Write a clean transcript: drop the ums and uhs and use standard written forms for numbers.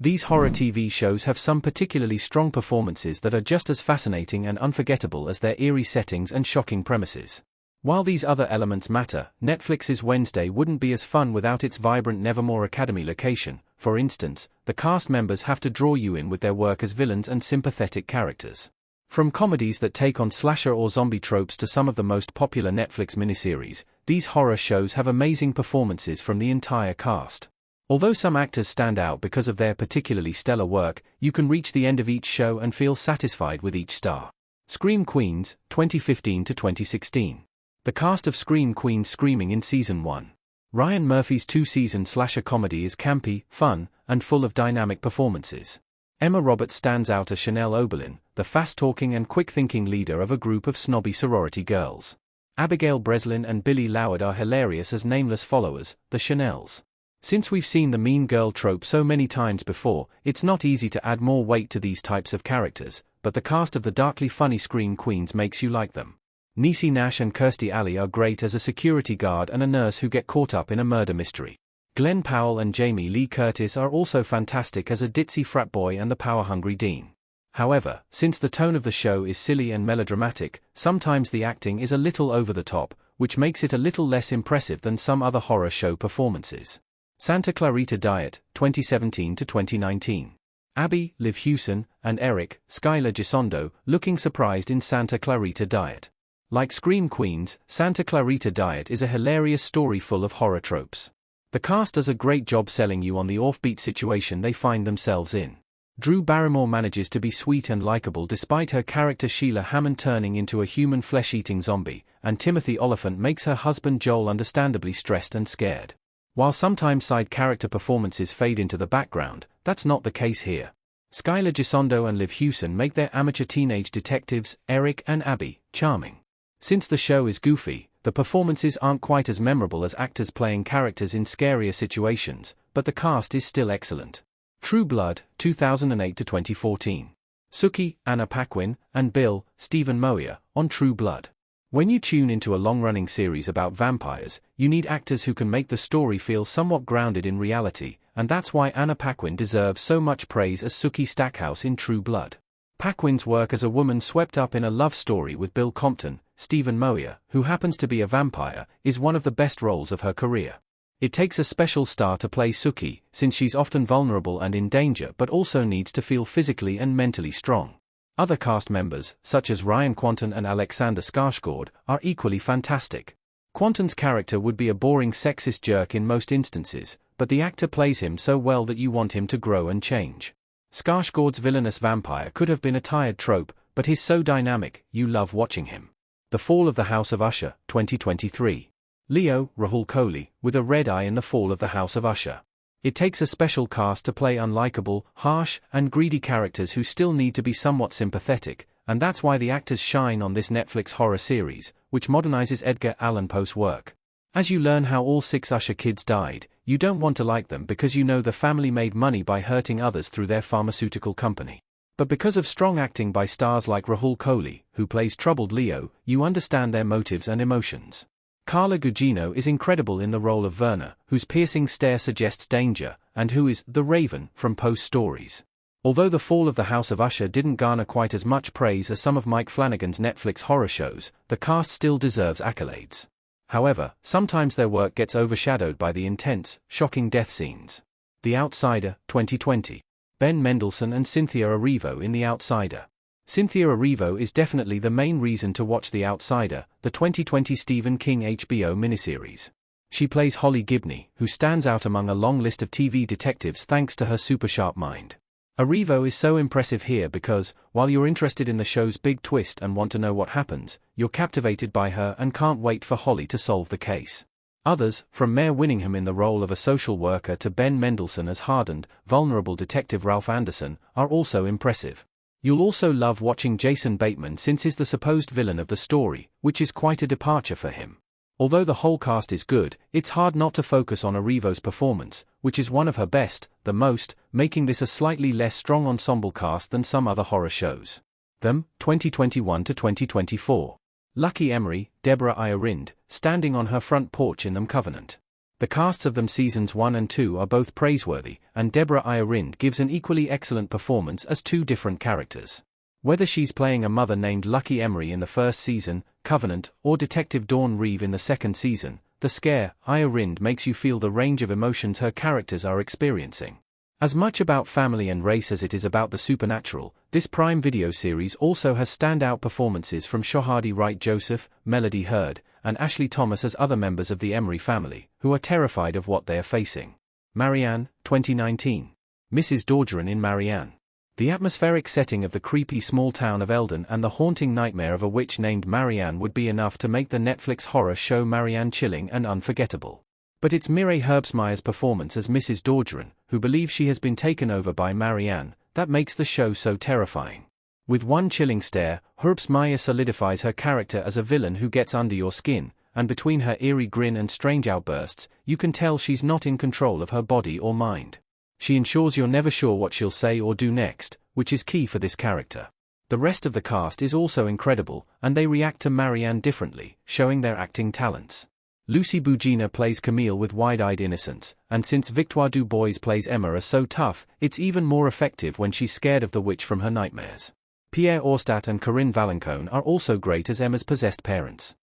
These horror TV shows have some particularly strong performances that are just as fascinating and unforgettable as their eerie settings and shocking premises. While these other elements matter, Netflix's Wednesday wouldn't be as fun without its vibrant Nevermore Academy location. For instance, the cast members have to draw you in with their work as villains and sympathetic characters. From comedies that take on slasher or zombie tropes to some of the most popular Netflix miniseries, these horror shows have amazing performances from the entire cast. Although some actors stand out because of their particularly stellar work, you can reach the end of each show and feel satisfied with each star. Scream Queens, 2015 to 2016. The cast of Scream Queens screaming in Season 1. Ryan Murphy's two-season slasher comedy is campy, fun, and full of dynamic performances. Emma Roberts stands out as Chanel Oberlin, the fast-talking and quick-thinking leader of a group of snobby sorority girls. Abigail Breslin and Billy Loward are hilarious as nameless followers, the Chanels. Since we've seen the mean girl trope so many times before, it's not easy to add more weight to these types of characters, but the cast of the darkly funny Scream Queens makes you like them. Niecy Nash and Kirstie Alley are great as a security guard and a nurse who get caught up in a murder mystery. Glenn Powell and Jamie Lee Curtis are also fantastic as a ditzy frat boy and the power-hungry dean. However, since the tone of the show is silly and melodramatic, sometimes the acting is a little over the top, which makes it a little less impressive than some other horror show performances. Santa Clarita Diet, 2017 to 2019. Abby, Liv Hewson, and Eric, Skylar Gisondo, looking surprised in Santa Clarita Diet. Like Scream Queens, Santa Clarita Diet is a hilarious story full of horror tropes. The cast does a great job selling you on the offbeat situation they find themselves in. Drew Barrymore manages to be sweet and likable despite her character Sheila Hammond turning into a human flesh-eating zombie, and Timothy Olyphant makes her husband Joel understandably stressed and scared. While sometimes side character performances fade into the background, that's not the case here. Skylar Gisondo and Liv Hewson make their amateur teenage detectives, Eric and Abby, charming. Since the show is goofy, the performances aren't quite as memorable as actors playing characters in scarier situations, but the cast is still excellent. True Blood, 2008 to 2014. Sookie, Anna Paquin, and Bill, Stephen Moyer, on True Blood. When you tune into a long-running series about vampires, you need actors who can make the story feel somewhat grounded in reality, and that's why Anna Paquin deserves so much praise as Sookie Stackhouse in True Blood. Paquin's work as a woman swept up in a love story with Bill Compton, Stephen Moyer, who happens to be a vampire, is one of the best roles of her career. It takes a special star to play Sookie, since she's often vulnerable and in danger but also needs to feel physically and mentally strong. Other cast members, such as Ryan Quanten and Alexander Skarsgård, are equally fantastic. Quanten's character would be a boring sexist jerk in most instances, but the actor plays him so well that you want him to grow and change. Skarsgård's villainous vampire could have been a tired trope, but he's so dynamic, you love watching him. The Fall of the House of Usher, 2023. Leo, Rahul Kohli, with a red eye in The Fall of the House of Usher. It takes a special cast to play unlikable, harsh, and greedy characters who still need to be somewhat sympathetic, and that's why the actors shine on this Netflix horror series, which modernizes Edgar Allan Poe's work. As you learn how all 6 Usher kids died, you don't want to like them because you know the family made money by hurting others through their pharmaceutical company. But because of strong acting by stars like Rahul Kohli, who plays troubled Leo, you understand their motives and emotions. Carla Gugino is incredible in the role of Verna, whose piercing stare suggests danger, and who is the Raven from Poe's stories. Although The Fall of the House of Usher didn't garner quite as much praise as some of Mike Flanagan's Netflix horror shows, the cast still deserves accolades. However, sometimes their work gets overshadowed by the intense, shocking death scenes. The Outsider, 2020. Ben Mendelsohn and Cynthia Erivo in The Outsider. Cynthia Erivo is definitely the main reason to watch The Outsider, the 2020 Stephen King HBO miniseries. She plays Holly Gibney, who stands out among a long list of TV detectives thanks to her super sharp mind. Erivo is so impressive here because, while you're interested in the show's big twist and want to know what happens, you're captivated by her and can't wait for Holly to solve the case. Others, from Mayor Winningham in the role of a social worker to Ben Mendelsohn as hardened, vulnerable detective Ralph Anderson, are also impressive. You'll also love watching Jason Bateman since he's the supposed villain of the story, which is quite a departure for him. Although the whole cast is good, it's hard not to focus on Erivo's performance, which is one of her best, the most, making this a slightly less strong ensemble cast than some other horror shows. Them, 2021 to 2024. Lucky Emery, Deborah Iorind, standing on her front porch in Them Covenant. The casts of them seasons 1 and 2 are both praiseworthy, and Deborah Iarind gives an equally excellent performance as two different characters. Whether she's playing a mother named Lucky Emery in the first season, Covenant, or Detective Dawn Reeve in the second season, The Scare, Iarind makes you feel the range of emotions her characters are experiencing. As much about family and race as it is about the supernatural, this Prime Video series also has standout performances from Shohadi Wright-Joseph, Melody Hurd, and Ashley Thomas as other members of the Emery family, who are terrified of what they are facing. Marianne, 2019. Mrs. Dorgeron in Marianne. The atmospheric setting of the creepy small town of Eldon and the haunting nightmare of a witch named Marianne would be enough to make the Netflix horror show Marianne chilling and unforgettable. But it's Mireille Herbstmeyer's performance as Mrs. Dorgeron, who believes she has been taken over by Marianne, that makes the show so terrifying. With one chilling stare, Herbstmeyer solidifies her character as a villain who gets under your skin, and between her eerie grin and strange outbursts, you can tell she's not in control of her body or mind. She ensures you're never sure what she'll say or do next, which is key for this character. The rest of the cast is also incredible, and they react to Marianne differently, showing their acting talents. Lucy Bougina plays Camille with wide-eyed innocence, and since Victoire Dubois plays Emma as so tough, it's even more effective when she's scared of the witch from her nightmares. Pierre Aurstat and Corinne Valencone are also great as Emma's possessed parents.